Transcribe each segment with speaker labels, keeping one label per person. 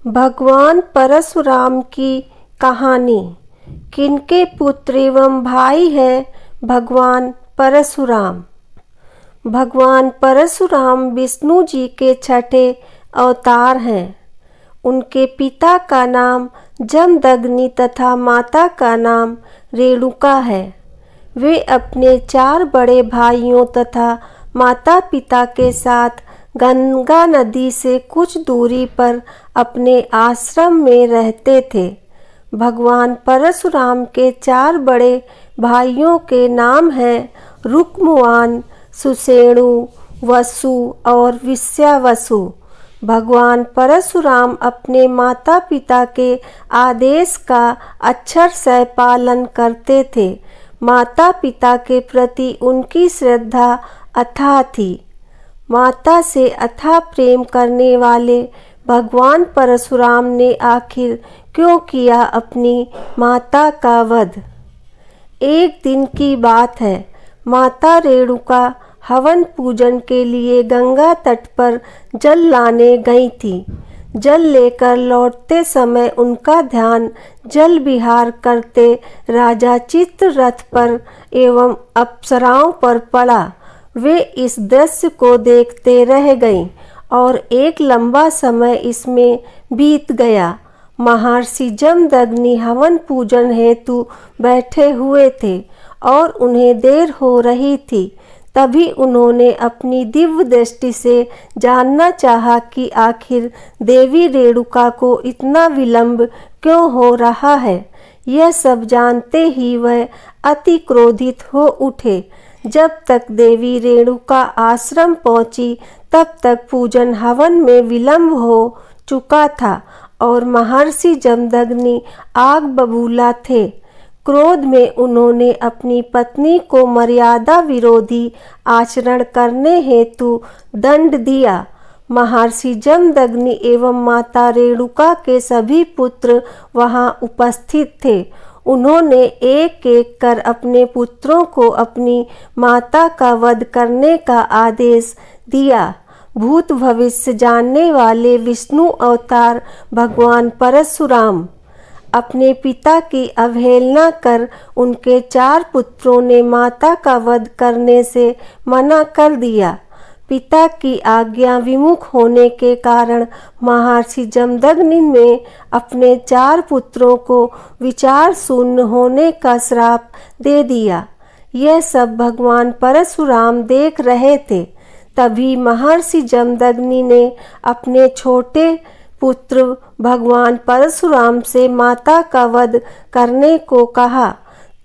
Speaker 1: भगवान परशुराम की कहानी। किनके पुत्र एवं भाई हैं भगवान परशुराम। भगवान परशुराम विष्णु जी के छठे अवतार हैं। उनके पिता का नाम जमदग्नि तथा माता का नाम रेणुका है। वे अपने 4 बड़े भाइयों तथा माता पिता के साथ गंगा नदी से कुछ दूरी पर अपने आश्रम में रहते थे। भगवान परशुराम के 4 बड़े भाइयों के नाम हैं रुक्मवान, सुषेणु, वसु और विश्वावसु। भगवान परशुराम अपने माता पिता के आदेश का अक्षर से पालन करते थे। माता पिता के प्रति उनकी श्रद्धा अथाह थी। माता से अथाह प्रेम करने वाले भगवान परशुराम ने आखिर क्यों किया अपनी माता का वध। एक दिन की बात है। माता रेणुका हवन पूजन के लिए गंगा तट पर जल लाने गई थी। जल लेकर लौटते समय उनका ध्यान जल विहार करते राजा चित्ररथ पर एवं अप्सराओं पर पड़ा। वे इस दृश्य को देखते रह गईं और एक लंबा समय इसमें बीत गया। महर्षि जमदग्नि हवन पूजन हेतु बैठे हुए थे और उन्हें देर हो रही थी। तभी उन्होंने अपनी दिव्य दृष्टि से जानना चाहा कि आखिर देवी रेणुका को इतना विलंब क्यों हो रहा है। यह सब जानते ही वह अति क्रोधित हो उठे। जब तक देवी रेणुका आश्रम पहुंची तब तक पूजन हवन में विलंब हो चुका था और महर्षि जमदग्नि आग बबूला थे। क्रोध में उन्होंने अपनी पत्नी को मर्यादा विरोधी आचरण करने हेतु दंड दिया। महर्षि जमदग्नि एवं माता रेणुका के सभी पुत्र वहां उपस्थित थे। उन्होंने एक एक कर अपने पुत्रों को अपनी माता का वध करने का आदेश दिया। भूत भविष्य जानने वाले विष्णु अवतार भगवान परशुराम अपने पिता की अवहेलना कर उनके 4 पुत्रों ने माता का वध करने से मना कर दिया। पिता की आज्ञा विमुख होने के कारण महर्षि जमदग्नि ने अपने 4 पुत्रों को विचार शून्य होने का श्राप दे दिया। यह सब भगवान परशुराम देख रहे थे। तभी महर्षि जमदग्नि ने अपने छोटे पुत्र भगवान परशुराम से माता का वध करने को कहा।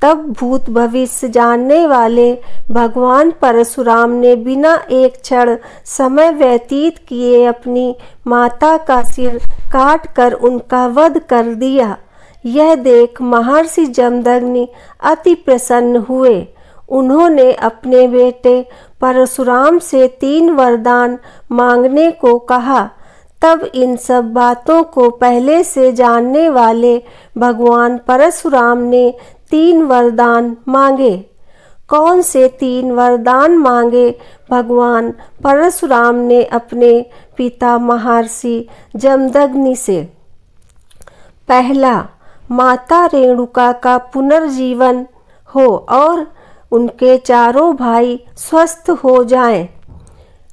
Speaker 1: तब भूत भविष्य जानने वाले भगवान परशुराम ने बिना एक क्षण समय व्यतीत किए अपनी माता का सिर काट कर उनका वध कर दिया। यह देख महर्षि जमदग्नि अति प्रसन्न हुए। उन्होंने अपने बेटे परशुराम से 3 वरदान मांगने को कहा। तब इन सब बातों को पहले से जानने वाले भगवान परशुराम ने 3 वरदान मांगे। कौन से 3 वरदान मांगे भगवान परशुराम ने अपने पिता महर्षि जमदग्नि से। पहला, माता रेणुका का पुनर्जीवन हो और उनके 4 भाई स्वस्थ हो जाएं।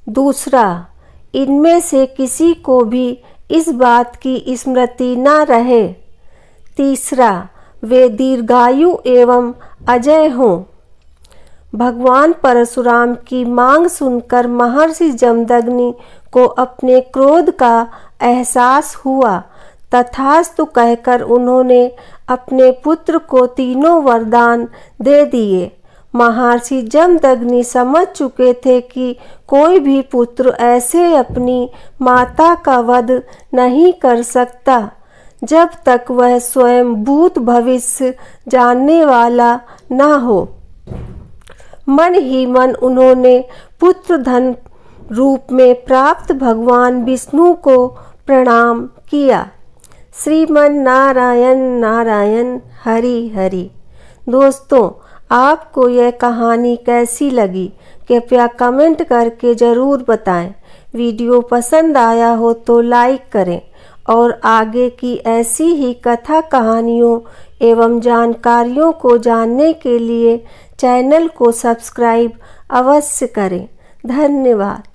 Speaker 1: दूसरा, इनमें से किसी को भी इस बात की स्मृति न रहे। तीसरा, वे दीर्घायु एवं अजय हों। भगवान परशुराम की मांग सुनकर महर्षि जमदग्नि को अपने क्रोध का एहसास हुआ। तथास्तु कहकर उन्होंने अपने पुत्र को 3 वरदान दे दिए। महर्षि जमदग्नि समझ चुके थे कि कोई भी पुत्र ऐसे अपनी माता का वध नहीं कर सकता जब तक वह स्वयं भूत भविष्य जानने वाला न हो। मन ही मन उन्होंने पुत्र धन रूप में प्राप्त भगवान विष्णु को प्रणाम किया। श्रीमन नारायण नारायण हरि हरि। दोस्तों, आपको यह कहानी कैसी लगी कृपया कमेंट करके ज़रूर बताएं। वीडियो पसंद आया हो तो लाइक करें और आगे की ऐसी ही कथा कहानियों एवं जानकारियों को जानने के लिए चैनल को सब्सक्राइब अवश्य करें। धन्यवाद।